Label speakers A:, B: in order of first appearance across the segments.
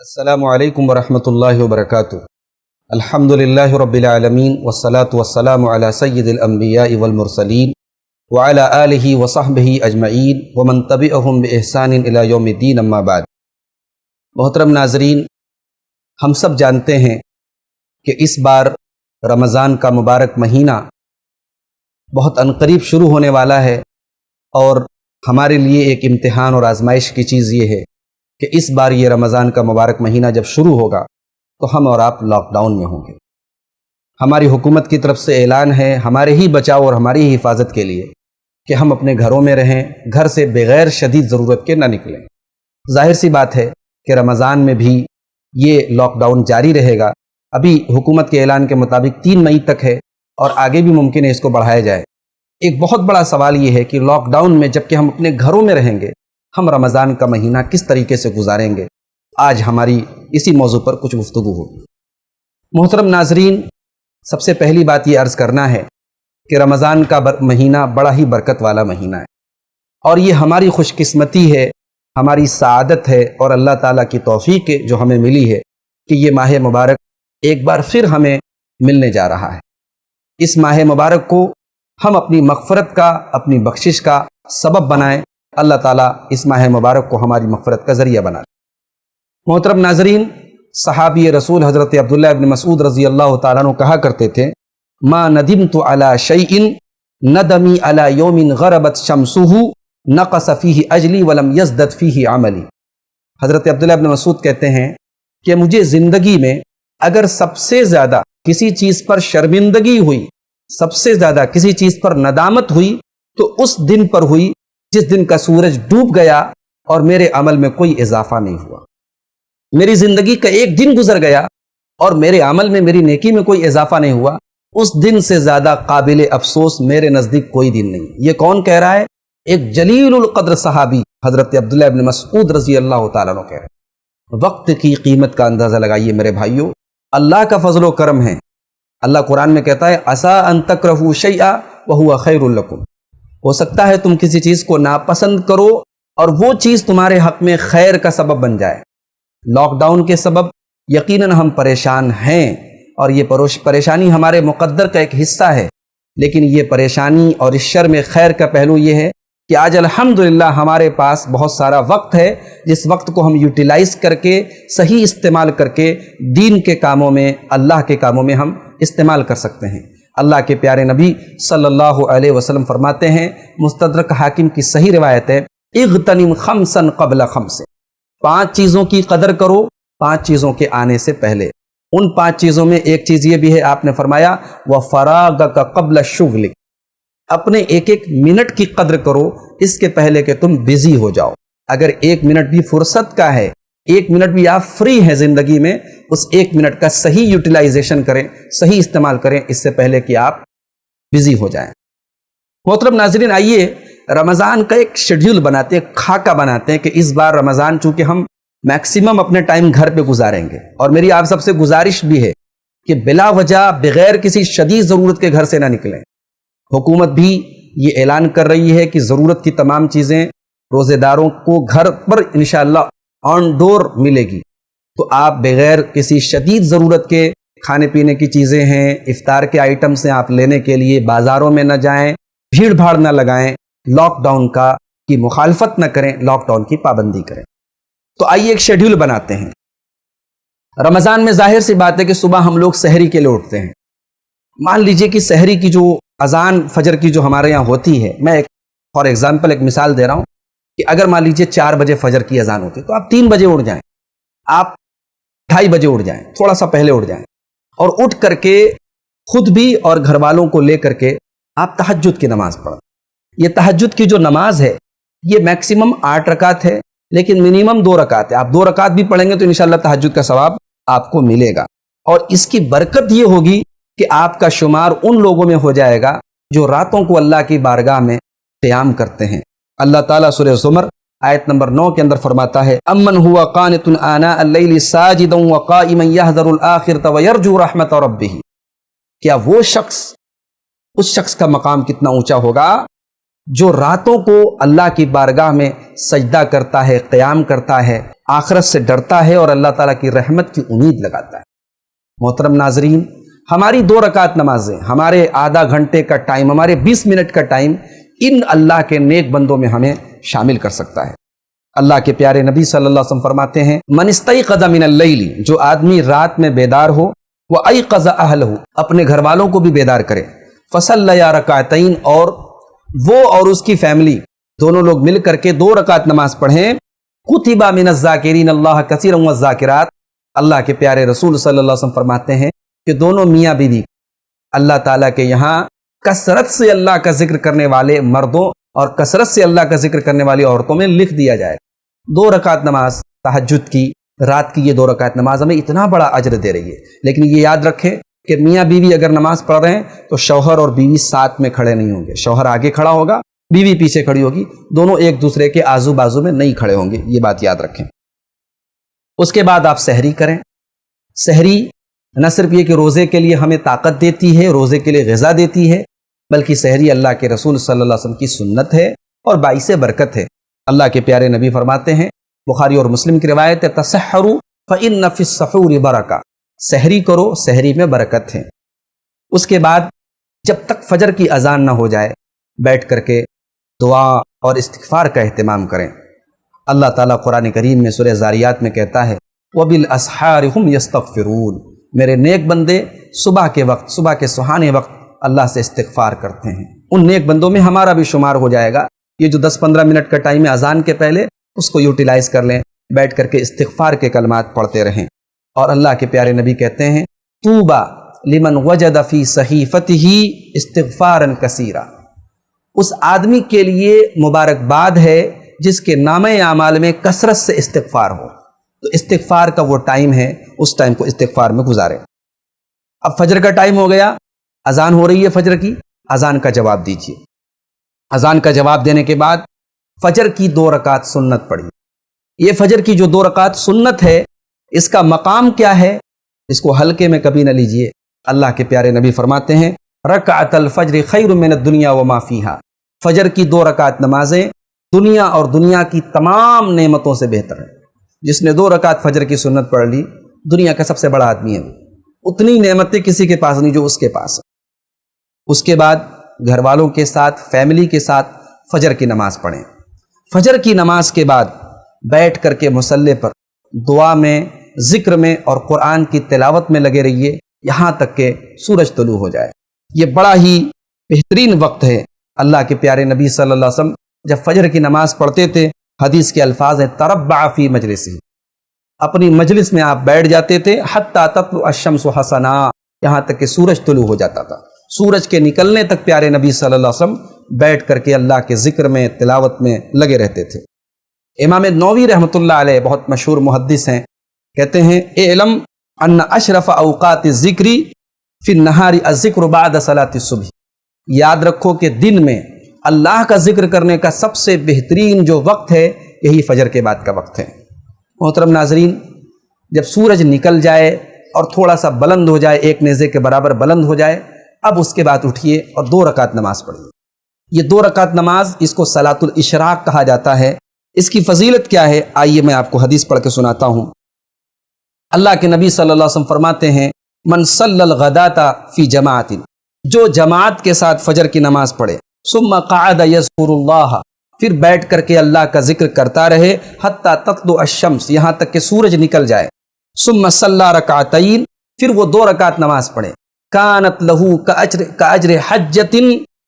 A: السلام علیکم ورحمۃ اللہ وبرکاتہ۔ الحمد للہ رب العالمین والصلاة والسلام علی سید الانبیاء والمرسلین وعلی آلہ وصحبہ اجمعین ومن تبعہم بإحسان الی یوم الدین، اما بعد۔ محترم ناظرین، ہم سب جانتے ہیں کہ اس بار رمضان کا مبارک مہینہ بہت عنقریب شروع ہونے والا ہے، اور ہمارے لیے ایک امتحان اور آزمائش کی چیز یہ ہے کہ اس بار یہ رمضان کا مبارک مہینہ جب شروع ہوگا تو ہم اور آپ لاک ڈاؤن میں ہوں گے۔ ہماری حکومت کی طرف سے اعلان ہے ہمارے ہی بچاؤ اور ہماری ہی حفاظت کے لیے کہ ہم اپنے گھروں میں رہیں، گھر سے بغیر شدید ضرورت کے نہ نکلیں۔ ظاہر سی بات ہے کہ رمضان میں بھی یہ لاک ڈاؤن جاری رہے گا۔ ابھی حکومت کے اعلان کے مطابق 3 مئی تک ہے، اور آگے بھی ممکن ہے اس کو بڑھایا جائے۔ ایک بہت بڑا سوال یہ ہے کہ لاک ڈاؤن میں جب کہ ہم اپنے گھروں میں رہیں گے، ہم رمضان کا مہینہ کس طریقے سے گزاریں گے۔ آج ہماری اسی موضوع پر کچھ گفتگو ہوگی۔ محترم ناظرین، سب سے پہلی بات یہ عرض کرنا ہے کہ رمضان کا مہینہ بڑا ہی برکت والا مہینہ ہے، اور یہ ہماری خوش قسمتی ہے، ہماری سعادت ہے، اور اللہ تعالیٰ کی توفیق ہے جو ہمیں ملی ہے کہ یہ ماہ مبارک ایک بار پھر ہمیں ملنے جا رہا ہے۔ اس ماہ مبارک کو ہم اپنی مغفرت کا، اپنی بخشش کا سبب بنائیں۔ اللہ تعالیٰ اس ماہ مبارک کو ہماری مغفرت کا ذریعہ بنا لے۔ محترم ناظرین، صحابی رسول حضرت عبداللہ ابن مسعود رضی اللہ تعالیٰ عنہ کہا کرتے تھے، ما ندمت علی شیء ندمی علی یوم غربت شمسہ نقص فیہ اجلی ولم یزدد فیہ عملی۔ حضرت عبداللہ ابن مسعود کہتے ہیں کہ مجھے زندگی میں اگر سب سے زیادہ کسی چیز پر شرمندگی ہوئی، سب سے زیادہ کسی چیز پر ندامت ہوئی، تو اس دن پر ہوئی جس دن کا سورج ڈوب گیا اور میرے عمل میں کوئی اضافہ نہیں ہوا۔ میری زندگی کا ایک دن گزر گیا اور میرے عمل میں، میری نیکی میں کوئی اضافہ نہیں ہوا، اس دن سے زیادہ قابل افسوس میرے نزدیک کوئی دن نہیں۔ یہ کون کہہ رہا ہے؟ ایک جلیل القدر صحابی حضرت عبداللہ ابن مسعود رضی اللہ تعالیٰ عنہ کہہ رہے ہیں۔ وقت کی قیمت کا اندازہ لگائیے میرے بھائیوں، اللہ کا فضل و کرم ہے۔ اللہ قرآن میں کہتا ہے، عسیٰ ان تکرہوا شیئا وہو خیر لکم۔ ہو سکتا ہے تم کسی چیز کو ناپسند کرو اور وہ چیز تمہارے حق میں خیر کا سبب بن جائے۔ لاک ڈاؤن کے سبب یقیناً ہم پریشان ہیں، اور یہ پریشانی ہمارے مقدر کا ایک حصہ ہے، لیکن یہ پریشانی اور اس شر میں خیر کا پہلو یہ ہے کہ آج الحمدللہ ہمارے پاس بہت سارا وقت ہے، جس وقت کو ہم یوٹیلائز کر کے، صحیح استعمال کر کے دین کے کاموں میں، اللہ کے کاموں میں ہم استعمال کر سکتے ہیں۔ اللہ کے پیارے نبی صلی اللہ علیہ وسلم فرماتے ہیں، مستدرک حاکم کی صحیح روایت ہے، اغتنم خمسا قبل خمس۔ 5 چیزوں کی قدر کرو 5 چیزوں کے آنے سے پہلے۔ ان 5 چیزوں میں ایک چیز یہ بھی ہے، آپ نے فرمایا وَفَرَاغَكَ قَبْلَ شُغْلِكَ۔ اپنے ایک ایک منٹ کی قدر کرو اس کے پہلے کہ تم بزی ہو جاؤ۔ اگر 1 منٹ بھی فرصت کا ہے، 1 منٹ بھی آپ فری ہیں زندگی میں، اس 1 منٹ کا صحیح یوٹیلائزیشن کریں، صحیح استعمال کریں، اس سے پہلے کہ آپ بزی ہو جائیں۔ محترم ناظرین، آئیے رمضان کا ایک شیڈیول بناتے ہیں، خاکہ بناتے ہیں کہ اس بار رمضان چونکہ ہم میکسیمم اپنے ٹائم گھر پہ گزاریں گے، اور میری آپ سب سے گزارش بھی ہے کہ بلا وجہ بغیر کسی شدید ضرورت کے گھر سے نہ نکلیں۔ حکومت بھی یہ اعلان کر رہی ہے کہ ضرورت کی تمام چیزیں روزے داروں کو گھر پر انشاءاللہ آن ڈور ملے گی، تو آپ بغیر کسی شدید ضرورت کے کھانے پینے کی چیزیں ہیں، افطار کے آئٹمس ہیں، آپ لینے کے لیے بازاروں میں نہ جائیں، بھیڑ بھاڑ نہ لگائیں، لاک ڈاؤن کی مخالفت نہ کریں، لاک ڈاؤن کی پابندی کریں۔ تو آئیے ایک شیڈیول بناتے ہیں۔ رمضان میں ظاہر سی بات ہے کہ صبح ہم لوگ سحری کے لیے اٹھتے ہیں۔ مان لیجئے کہ سحری کی جو اذان فجر کی جو ہمارے یہاں ہوتی ہے، میں فار ایگزامپل ایک مثال دے رہا ہوں کہ اگر مان لیجئے 4 بجے فجر کی اذان ہوتی ہے تو آپ 3 بجے اٹھ جائیں، آپ 2:30 بجے اٹھ جائیں، تھوڑا سا پہلے اٹھ جائیں، اور اٹھ کر کے خود بھی اور گھر والوں کو لے کر کے آپ تہجد کی نماز پڑھیں۔ یہ تہجد کی جو نماز ہے یہ میکسیمم 8 رکعت ہے، لیکن منیمم 2 رکعت ہے۔ آپ 2 رکعت بھی پڑھیں گے تو انشاءاللہ تہجد کا ثواب آپ کو ملے گا، اور اس کی برکت یہ ہوگی کہ آپ کا شمار ان لوگوں میں ہو جائے گا جو راتوں کو اللہ کی بارگاہ میں قیام کرتے ہیں۔ اللہ تعالیٰ سورہ زمر آیت نمبر 9 کے اندر فرماتا ہے، امن ہوا قانت آناء اللیل ساجدا وقائما یحذر الآخرۃ ویرجو رحمت ربہ۔ کیا وہ شخص، اس شخص کا مقام کتنا اونچا ہوگا جو راتوں کو اللہ کی بارگاہ میں سجدہ کرتا ہے، قیام کرتا ہے، آخرت سے ڈرتا ہے اور اللہ تعالیٰ کی رحمت کی امید لگاتا ہے۔ محترم ناظرین، ہماری 2 رکعت نمازیں، ہمارے آدھا گھنٹے کا ٹائم، ہمارے 20 منٹ کا ٹائم ان اللہ کے نیک بندوں میں ہمیں شامل کر سکتا ہے۔ اللہ کے پیارے نبی صلی اللہ علیہ وسلم فرماتے ہیں، من استيقظ من اللیل، جو آدمی رات میں بیدار ہو، وایقظ اہلہ، اپنے گھر والوں کو بھی بیدار کرے، فصلیا رکعتین، اور وہ اور اس کی فیملی دونوں لوگ مل کر کے 2 رکعت نماز پڑھیں، کتب من الذاکرین اللہ کثیرا والذاکرات، اللہ کے پیارے رسول صلی اللہ علیہ وسلم فرماتے ہیں کہ دونوں میاں بیوی اللہ تعالیٰ کے یہاں کثرت سے اللہ کا ذکر کرنے والے مردوں اور کثرت سے اللہ کا ذکر کرنے والی عورتوں میں لکھ دیا جائے۔ 2 رکعت نماز تہجد کی، رات کی یہ 2 رکعت نماز ہمیں اتنا بڑا اجر دے رہی ہے، لیکن یہ یاد رکھیں کہ میاں بیوی اگر نماز پڑھ رہے ہیں تو شوہر اور بیوی ساتھ میں کھڑے نہیں ہوں گے، شوہر آگے کھڑا ہوگا، بیوی پیچھے کھڑی ہوگی، دونوں ایک دوسرے کے آزو بازو میں نہیں کھڑے ہوں گے، یہ بات یاد رکھیں۔ اس کے بعد آپ سحری کریں۔ سحری نہ صرف یہ کہ روزے کے لیے ہمیں طاقت دیتی ہے، روزے کے لیے غذا دیتی ہے، بلکہ سحری اللہ کے رسول صلی اللہ علیہ وسلم کی سنت ہے اور باعث برکت ہے۔ اللہ کے پیارے نبی فرماتے ہیں، بخاری اور مسلم کی روایت ہے، تسحروا فإن فی السحور برکہ، سحری کرو، سحری میں برکت ہے۔ اس کے بعد جب تک فجر کی اذان نہ ہو جائے بیٹھ کر کے دعا اور استغفار کا اہتمام کریں۔ اللہ تعالیٰ قرآن کریم میں سورہ زاریات میں کہتا ہے، وَبِالْأَسْحَارِ هُمْ يَسْتَغْفِرُونَ، میرے نیک بندے صبح کے وقت، صبح کے سہانے وقت اللہ سے استغفار کرتے ہیں۔ ان نیک بندوں میں ہمارا بھی شمار ہو جائے گا۔ یہ جو 10-15 منٹ کا ٹائم ہے اذان کے پہلے، اس کو یوٹیلائز کر لیں، بیٹھ کر کے استغفار کے کلمات پڑھتے رہیں۔ اور اللہ کے پیارے نبی کہتے ہیں، طوبیٰ لمن وجد فی صحیفتہ استغفارا کثیرا، اس آدمی کے لیے مبارکباد ہے جس کے نامہ اعمال میں کثرت سے استغفار ہو۔ تو استغفار کا وہ ٹائم ہے، اس ٹائم کو استغفار میں گزاریں۔ اب فجر کا ٹائم ہو گیا، اذان ہو رہی ہے فجر کی، اذان کا جواب دیجیے۔ اذان کا جواب دینے کے بعد فجر کی 2 رکعت سنت پڑھی۔ یہ فجر کی جو 2 رکعت سنت ہے، اس کا مقام کیا ہے، اس کو ہلکے میں کبھی نہ لیجیے۔ اللہ کے پیارے نبی فرماتے ہیں، رکعت الفجر خیر من الدنیا وما فیہا، فجر کی 2 رکعت نمازیں دنیا اور دنیا کی تمام نعمتوں سے بہتر ہیں۔ جس نے 2 رکعت فجر کی سنت پڑھ لی، دنیا کا سب سے بڑا آدمی ہے وہ، اتنی نعمتیں کسی کے پاس نہیں جو اس کے پاس ہے۔ اس کے بعد گھر والوں کے ساتھ، فیملی کے ساتھ فجر کی نماز پڑھیں۔ فجر کی نماز کے بعد بیٹھ کر کے مصلی پر دعا میں، ذکر میں اور قرآن کی تلاوت میں لگے رہیے یہاں تک کہ سورج طلوع ہو جائے۔ یہ بڑا ہی بہترین وقت ہے۔ اللہ کے پیارے نبی صلی اللہ علیہ وسلم جب فجر کی نماز پڑھتے تھے، حدیث کے الفاظ ہیں، تربع فی مجلسی، اپنی مجلس میں آپ بیٹھ جاتے تھے، حتی تطلع الشمس حسنا، یہاں تک کہ سورج طلوع ہو جاتا تھا۔ سورج کے نکلنے تک پیارے نبی صلی اللہ علیہ وسلم بیٹھ کر کے اللہ کے ذکر میں، تلاوت میں لگے رہتے تھے۔ امام نووی رحمۃ اللہ علیہ بہت مشہور محدث ہیں، کہتے ہیں، اعلم ان اشرف اوقات الذکر فی النہار الذکر بعد صلاۃ الصبح، یاد رکھو کہ دن میں اللہ کا ذکر کرنے کا سب سے بہترین جو وقت ہے، یہی فجر کے بعد کا وقت ہے۔ محترم ناظرین، جب سورج نکل جائے اور تھوڑا سا بلند ہو جائے، 1 نیزے کے برابر بلند ہو جائے، اب اس کے بعد اٹھیے اور 2 رکعت نماز پڑھیے۔ یہ 2 رکعت نماز، اس کو صلاۃ الاشراق کہا جاتا ہے۔ اس کی فضیلت کیا ہے، آئیے میں آپ کو حدیث پڑھ کے سناتا ہوں۔ اللہ کے نبی صلی اللہ علیہ وسلم فرماتے ہیں، من صلی الغداۃ فی جماعت، جو جماعت کے ساتھ فجر کی نماز پڑھے، ثم قعد یذکر اللہ، پھر بیٹھ کر کے اللہ کا ذکر کرتا رہے، حتی تطلع الشمس، یہاں تک کہ سورج نکل جائے، ثم صلی رکعتین، پھر وہ 2 رکعت نماز پڑھے، کانت لہو کاجر حجۃ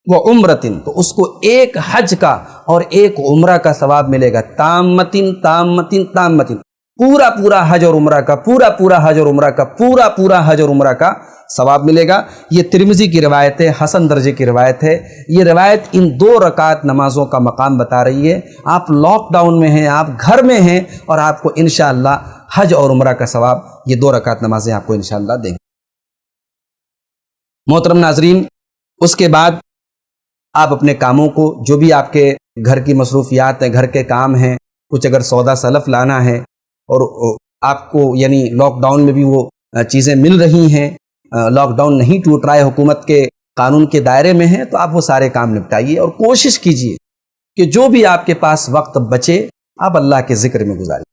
A: و عمرۃ، تو اس کو 1 حج کا اور 1 عمرہ کا ثواب ملے گا، تامتن تامتن تامتن، پورا حج اور عمرہ کا، پورا حج اور عمرہ کا، پورا حج اور عمرہ کا ثواب ملے گا۔ یہ ترمذی کی روایت ہے، حسن درجے کی روایت ہے۔ یہ روایت ان 2 رکعت نمازوں کا مقام بتا رہی ہے۔ آپ لاک ڈاؤن میں ہیں، آپ گھر میں ہیں، اور آپ کو انشاءاللہ حج اور عمرہ کا ثواب یہ 2 رکعت نمازیں آپ کو انشاءاللہ دیں گے۔ محترم ناظرین، اس کے بعد آپ اپنے کاموں کو، جو بھی آپ کے گھر کی مصروفیات ہیں، گھر کے کام ہیں، کچھ اگر سودا سلف لانا ہے اور آپ کو یعنی لاک ڈاؤن میں بھی وہ چیزیں مل رہی ہیں، لاک ڈاؤن نہیں ٹوٹ رہا ہے، حکومت کے قانون کے دائرے میں ہیں، تو آپ وہ سارے کام نپٹائیے اور کوشش کیجیے کہ جو بھی آپ کے پاس وقت بچے آپ اللہ کے ذکر میں گزاریں۔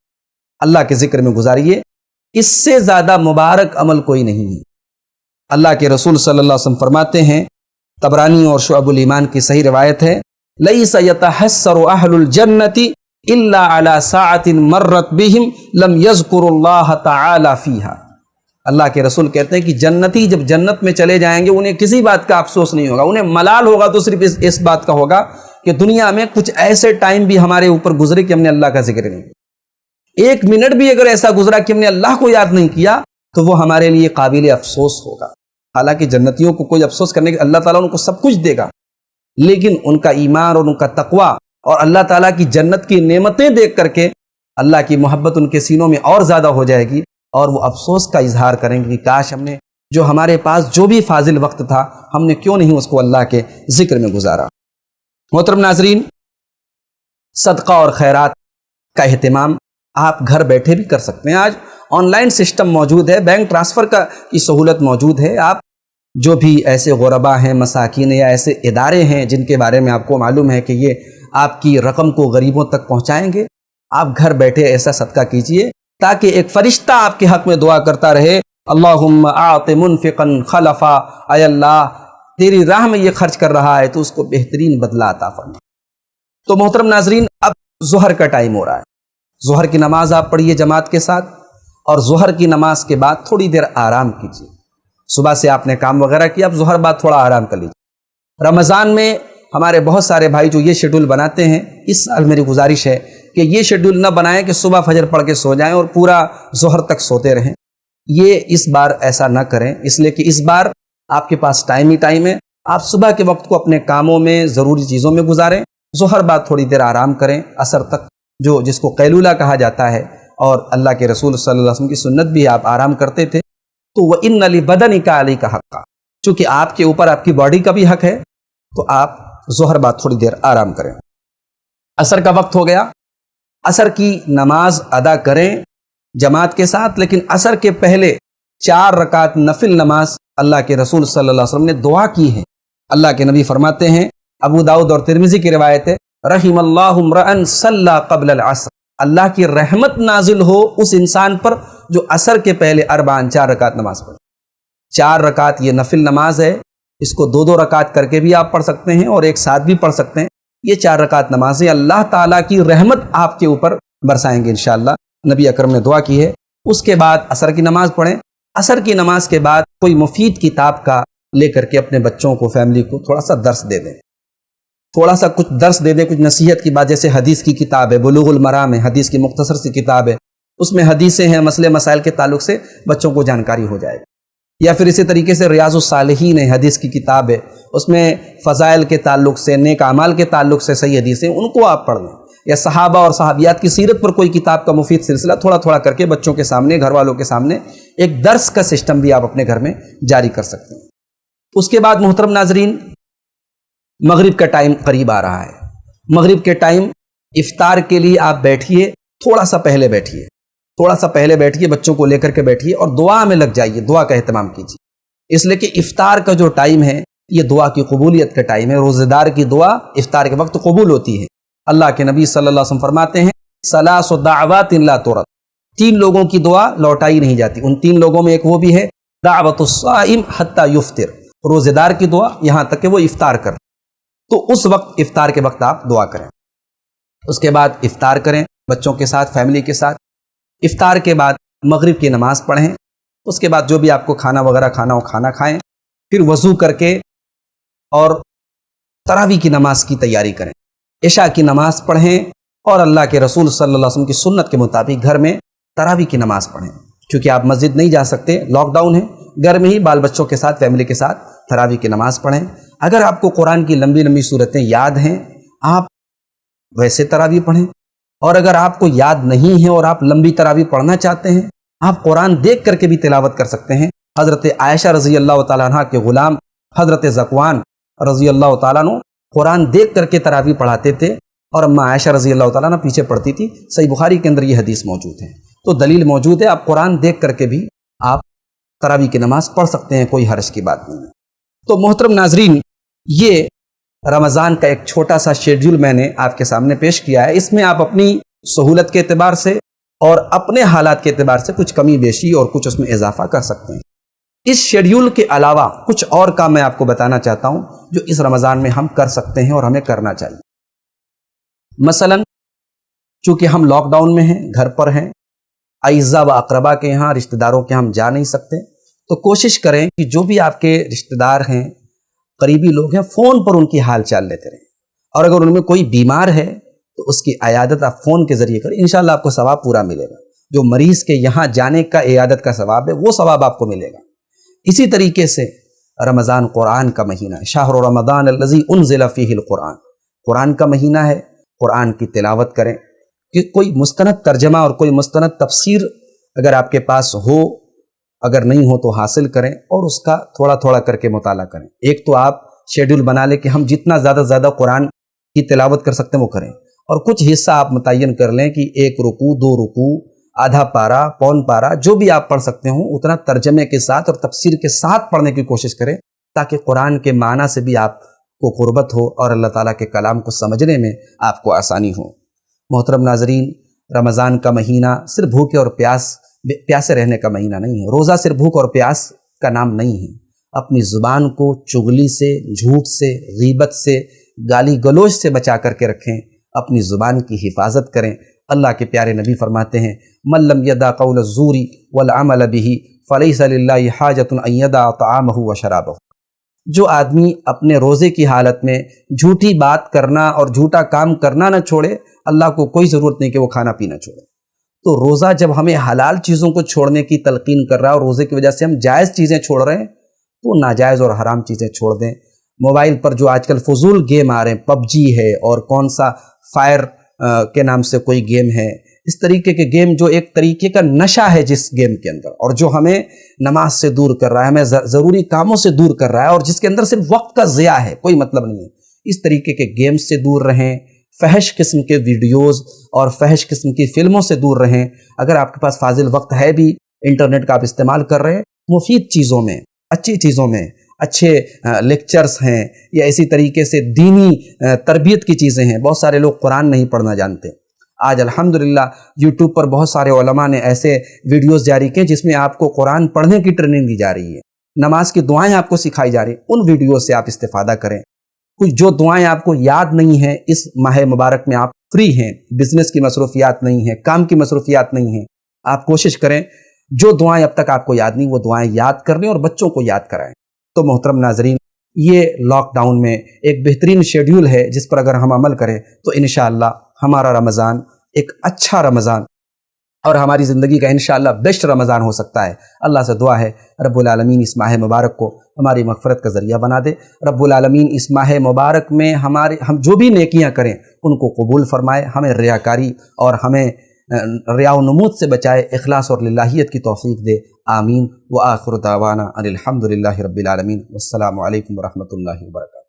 A: اللہ کے ذکر میں گزاریے، اس سے زیادہ مبارک عمل کوئی نہیں ہے۔ اللہ کے رسول صلی اللہ علیہ وسلم فرماتے ہیں، طبرانی اور شعب الایمان کی صحیح روایت ہے، لیس یتحسر اہل الجنت الا علی ساعۃ مرت بہم لم یذکروا اللہ تعالی فیہا۔ اللہ کے رسول کہتے ہیں کہ جنتی جب جنت میں چلے جائیں گے انہیں کسی بات کا افسوس نہیں ہوگا، انہیں ملال ہوگا تو صرف اس بات کا ہوگا کہ دنیا میں کچھ ایسے ٹائم بھی ہمارے اوپر گزرے کہ ہم نے اللہ کا ذکر نہیں کیا، ایک منٹ بھی اگر ایسا گزرا کہ ہم نے اللہ کو یاد نہیں کیا تو وہ ہمارے لیے قابل افسوس ہوگا۔ حالانکہ جنتیوں کو کوئی افسوس کرنے کے، اللہ تعالیٰ ان کو سب کچھ دے گا، لیکن ان کا ایمان اور ان کا تقوی اور اللہ تعالیٰ کی جنت کی نعمتیں دیکھ کر کے اللہ کی محبت ان کے سینوں میں اور زیادہ ہو جائے گی، اور وہ افسوس کا اظہار کریں گے کہ کاش ہم نے جو ہمارے پاس جو بھی فاضل وقت تھا ہم نے کیوں نہیں اس کو اللہ کے ذکر میں گزارا۔ محترم ناظرین، صدقہ اور خیرات کا اہتمام آپ گھر بیٹھے بھی کر سکتے ہیں۔ آج آن لائن سسٹم موجود ہے، بینک ٹرانسفر کی سہولت موجود ہے۔ آپ جو بھی ایسے غربا ہیں، مساکین یا ایسے ادارے ہیں جن کے بارے میں آپ کو معلوم ہے کہ یہ آپ کی رقم کو غریبوں تک پہنچائیں گے، آپ گھر بیٹھے ایسا صدقہ کیجئے تاکہ ایک فرشتہ آپ کے حق میں دعا کرتا رہے، اللہم اعط منفقا خلفا، اے اللہ تیری راہ میں یہ خرچ کر رہا ہے تو اس کو بہترین بدلہ عطا فرما۔ تو محترم ناظرین، اب ظہر کا ٹائم ہو رہا ہے، ظہر کی نماز آپ پڑھیے جماعت کے ساتھ، اور ظہر کی نماز کے بعد تھوڑی دیر آرام کیجیے۔ صبح سے آپ نے کام وغیرہ کیا، اب ظہر بعد تھوڑا آرام کر لیجیے۔ رمضان میں ہمارے بہت سارے بھائی جو یہ شیڈول بناتے ہیں، اس سال میری گزارش ہے کہ یہ شیڈول نہ بنائیں کہ صبح فجر پڑھ کے سو جائیں اور پورا ظہر تک سوتے رہیں، یہ اس بار ایسا نہ کریں، اس لیے کہ اس بار آپ کے پاس ٹائم ہی ٹائم ہے۔ آپ صبح کے وقت کو اپنے کاموں میں، ضروری چیزوں میں گزاریں، ظہر بعد تھوڑی دیر آرام کریں، عصر تک جو جس کو قیلولہ کہا جاتا ہے، اور اللہ کے رسول صلی اللہ علیہ وسلم کی سنت بھی آپ آرام کرتے تھے۔ تو وَإِنَّ لِبَدَنِكَ عَلَيْكَ حَقًّا، چونکہ آپ کے اوپر آپ کی باڈی کا بھی حق ہے، تو آپ ظہر بعد تھوڑی دیر آرام کریں۔ عصر کا وقت ہو گیا، عصر کی نماز ادا کریں جماعت کے ساتھ، لیکن عصر کے پہلے 4 رکعت نفل نماز اللہ کے رسول صلی اللہ علیہ وسلم نے دعا کی ہے۔ اللہ کے نبی فرماتے ہیں، ابو داؤد اور ترمذی کی روایت ہے، رحم اللہ امرأ صلی قبل العصر، اللہ کی رحمت نازل ہو اس انسان پر جو عصر کے پہلے 4 رکعت نماز پڑھے۔ 4 رکعت یہ نفل نماز ہے، اس کو 2 رکعت کر کے بھی آپ پڑھ سکتے ہیں اور ایک ساتھ بھی پڑھ سکتے ہیں۔ یہ 4 رکعت نمازیں اللہ تعالیٰ کی رحمت آپ کے اوپر برسائیں گے انشاءاللہ، نبی اکرم نے دعا کی ہے۔ اس کے بعد عصر کی نماز پڑھیں، عصر کی نماز کے بعد کوئی مفید کتاب کا لے کر کے اپنے بچوں کو، فیملی کو تھوڑا سا درس دے دیں، تھوڑا سا کچھ درس دے دیں، کچھ نصیحت کی بات، جیسے حدیث کی کتاب ہے، بلوغ المرام ہے، حدیث کی مختصر سی کتاب ہے، اس میں حدیثیں ہیں، مسئلے مسائل کے تعلق سے بچوں کو جانکاری ہو جائے گی۔ یا پھر اسی طریقے سے ریاض الصالحین ہے، حدیث کی کتاب ہے، اس میں فضائل کے تعلق سے، نیک اعمال کے تعلق سے صحیح حدیثیں، ان کو آپ پڑھ لیں۔ یا صحابہ اور صحابیات کی سیرت پر کوئی کتاب کا مفید سلسلہ تھوڑا تھوڑا کر کے بچوں کے سامنے، گھر والوں کے سامنے ایک درس کا سسٹم بھی آپ اپنے گھر میں جاری کر سکتے ہیں۔ اس کے بعد محترم ناظرین، مغرب کا ٹائم قریب آ رہا ہے۔ مغرب کے ٹائم افطار کے لیے آپ بیٹھیے، تھوڑا سا پہلے بیٹھیے، تھوڑا سا پہلے بیٹھیے، بچوں کو لے کر کے بیٹھیے اور دعا میں لگ جائیے، دعا کا اہتمام کیجیے، اس لیے کہ افطار کا جو ٹائم ہے یہ دعا کی قبولیت کا ٹائم ہے۔ روزہ دار کی دعا افطار کے وقت قبول ہوتی ہے۔ اللہ کے نبی صلی اللہ علیہ وسلم فرماتے ہیں، ثلاث دعوات لا ترد، 3 لوگوں کی دعا لوٹائی نہیں جاتی۔ ان 3 لوگوں میں ایک وہ بھی ہے، دعوت الصائم حتی یفطر، روزہ دار کی دعا یہاں تک کہ وہ افطار کر، تو اس وقت افطار کے وقت آپ دعا کریں۔ اس کے بعد افطار کریں بچوں کے ساتھ، فیملی کے ساتھ۔ افطار کے بعد مغرب کی نماز پڑھیں، اس کے بعد جو بھی آپ کو کھانا وغیرہ کھانا ہو کھانا کھائیں، پھر وضو کر کے اور تراویح کی نماز کی تیاری کریں، عشاء کی نماز پڑھیں، اور اللہ کے رسول صلی اللہ علیہ وسلم کی سنت کے مطابق گھر میں تراویح کی نماز پڑھیں۔ چونکہ آپ مسجد نہیں جا سکتے، لاک ڈاؤن ہے، گھر میں ہی بال بچوں کے ساتھ، فیملی کے ساتھ تراویح کی نماز پڑھیں۔ اگر آپ کو قرآن کی لمبی لمبی صورتیں یاد ہیں، آپ ویسے تراویح پڑھیں، اور اگر آپ کو یاد نہیں ہے اور آپ لمبی تراویح پڑھنا چاہتے ہیں، آپ قرآن دیکھ کر کے بھی تلاوت کر سکتے ہیں۔ حضرت عائشہ رضی اللہ تعالیٰ عنہ کے غلام حضرت ذکوان رضی اللہ تعالیٰ عنہ قرآن دیکھ کر کے تراویح پڑھاتے تھے، اور اماں عائشہ رضی اللہ تعالیٰ عنہ پیچھے پڑھتی تھی۔ صحیح بخاری کے اندر یہ حدیث موجود ہے، تو دلیل موجود ہے، آپ قرآن دیکھ کر کے بھی آپ تراویح کی نماز پڑھ سکتے ہیں، کوئی حرج کی بات نہیں ہے۔ تو محترم ناظرین، یہ رمضان کا ایک چھوٹا سا شیڈول میں نے آپ کے سامنے پیش کیا ہے۔ اس میں آپ اپنی سہولت کے اعتبار سے اور اپنے حالات کے اعتبار سے کچھ کمی بیشی اور کچھ اس میں اضافہ کر سکتے ہیں۔ اس شیڈیول کے علاوہ کچھ اور کام میں آپ کو بتانا چاہتا ہوں جو اس رمضان میں ہم کر سکتے ہیں اور ہمیں کرنا چاہیے۔ مثلا چونکہ ہم لاک ڈاؤن میں ہیں، گھر پر ہیں، اعزا و اقربا کے یہاں، رشتہ داروں کے ہم جا نہیں سکتے، تو کوشش کریں کہ جو بھی آپ کے رشتہ دار ہیں، قریبی لوگ ہیں، فون پر ان کی حال چال لیتے رہیں، اور اگر ان میں کوئی بیمار ہے تو اس کی عیادت آپ فون کے ذریعے کریں، انشاءاللہ آپ کو ثواب پورا ملے گا۔ جو مریض کے یہاں جانے کا عیادت کا ثواب ہے وہ ثواب آپ کو ملے گا۔ اسی طریقے سے رمضان قرآن کا مہینہ ہے، شہر رمضان الذی انزل فیہ القرآن، قرآن کا مہینہ ہے، قرآن کی تلاوت کریں، کہ کوئی مستند ترجمہ اور کوئی مستند تفسیر اگر آپ کے پاس ہو، اگر نہیں ہو تو حاصل کریں اور اس کا تھوڑا تھوڑا کر کے مطالعہ کریں۔ ایک تو آپ شیڈول بنا لیں کہ ہم جتنا زیادہ زیادہ قرآن کی تلاوت کر سکتے ہیں وہ کریں، اور کچھ حصہ آپ متعین کر لیں کہ 1 رکوع 2 رکوع، آدھا پارا، پون پارا، جو بھی آپ پڑھ سکتے ہوں اتنا ترجمے کے ساتھ اور تفسیر کے ساتھ پڑھنے کی کوشش کریں، تاکہ قرآن کے معنی سے بھی آپ کو قربت ہو اور اللہ تعالیٰ کے کلام کو سمجھنے میں آپ کو آسانی ہو۔ محترم ناظرین، رمضان کا مہینہ صرف بھوکے اور پیاسے رہنے کا مہینہ نہیں ہے۔ روزہ صرف بھوک اور پیاس کا نام نہیں ہے۔ اپنی زبان کو چغلی سے، جھوٹ سے، غیبت سے، گالی گلوچ سے بچا کر کے رکھیں، اپنی زبان کی حفاظت کریں۔ اللہ کے پیارے نبی فرماتے ہیں من لم یدع قول الزور والعمل به فلیس للہ حاجۃ ان یدع طعامہ وشرابہ۔ جو آدمی اپنے روزے کی حالت میں جھوٹی بات کرنا اور جھوٹا کام کرنا نہ چھوڑے، اللہ کو کوئی ضرورت نہیں کہ وہ کھانا پینا چھوڑے۔ تو روزہ جب ہمیں حلال چیزوں کو چھوڑنے کی تلقین کر رہا ہے اور روزے کی وجہ سے ہم جائز چیزیں چھوڑ رہے ہیں، تو ناجائز اور حرام چیزیں چھوڑ دیں۔ موبائل پر جو آج کل فضول گیم آ رہے ہیں، پب جی ہے اور کون سا فائر کے نام سے کوئی گیم ہے، اس طریقے کے گیم جو ایک طریقے کا نشہ ہے جس گیم کے اندر، اور جو ہمیں نماز سے دور کر رہا ہے، ہمیں ضروری کاموں سے دور کر رہا ہے، اور جس کے اندر صرف وقت کا ضیاع ہے، کوئی مطلب نہیں ہے، اس طریقے کے گیم سے دور رہیں۔ فحش قسم کے ویڈیوز اور فحش قسم کی فلموں سے دور رہیں۔ اگر آپ کے پاس فاضل وقت ہے بھی، انٹرنیٹ کا آپ استعمال کر رہے ہیں، مفید چیزوں میں، اچھی چیزوں میں، اچھے لیکچرز ہیں یا اسی طریقے سے دینی تربیت کی چیزیں ہیں۔ بہت سارے لوگ قرآن نہیں پڑھنا جانتے۔ آج الحمدللہ یوٹیوب پر بہت سارے علماء نے ایسے ویڈیوز جاری کیے جس میں آپ کو قرآن پڑھنے کی ٹریننگ دی جا رہی ہے، نماز کی دعائیں آپ کو سکھائی جا رہی ہیں۔ ان ویڈیوز سے آپ استفادہ کریں۔ کچھ جو دعائیں آپ کو یاد نہیں ہیں، اس ماہ مبارک میں آپ فری ہیں، بزنس کی مصروفیات نہیں ہیں، کام کی مصروفیات نہیں ہیں، آپ کوشش کریں جو دعائیں اب تک آپ کو یاد نہیں وہ دعائیں یاد کر لیں اور بچوں کو یاد کرائیں۔ تو محترم ناظرین، یہ لاک ڈاؤن میں ایک بہترین شیڈیول ہے جس پر اگر ہم عمل کریں تو انشاءاللہ ہمارا رمضان ایک اچھا رمضان اور ہماری زندگی کا انشاءاللہ بیسٹ رمضان ہو سکتا ہے۔ اللہ سے دعا ہے رب العالمین اس ماہ مبارک کو ہماری مغفرت کا ذریعہ بنا دے۔ رب العالمین اس ماہ مبارک میں ہم جو بھی نیکیاں کریں ان کو قبول فرمائے، ہمیں ریاکاری اور ہمیں ریا و نمود سے بچائے، اخلاص اور للہیت کی توفیق دے۔ آمین۔ وآخر دعوانا ان الحمد للہ رب العالمین۔ والسلام علیکم ورحمۃ اللہ وبرکاتہ۔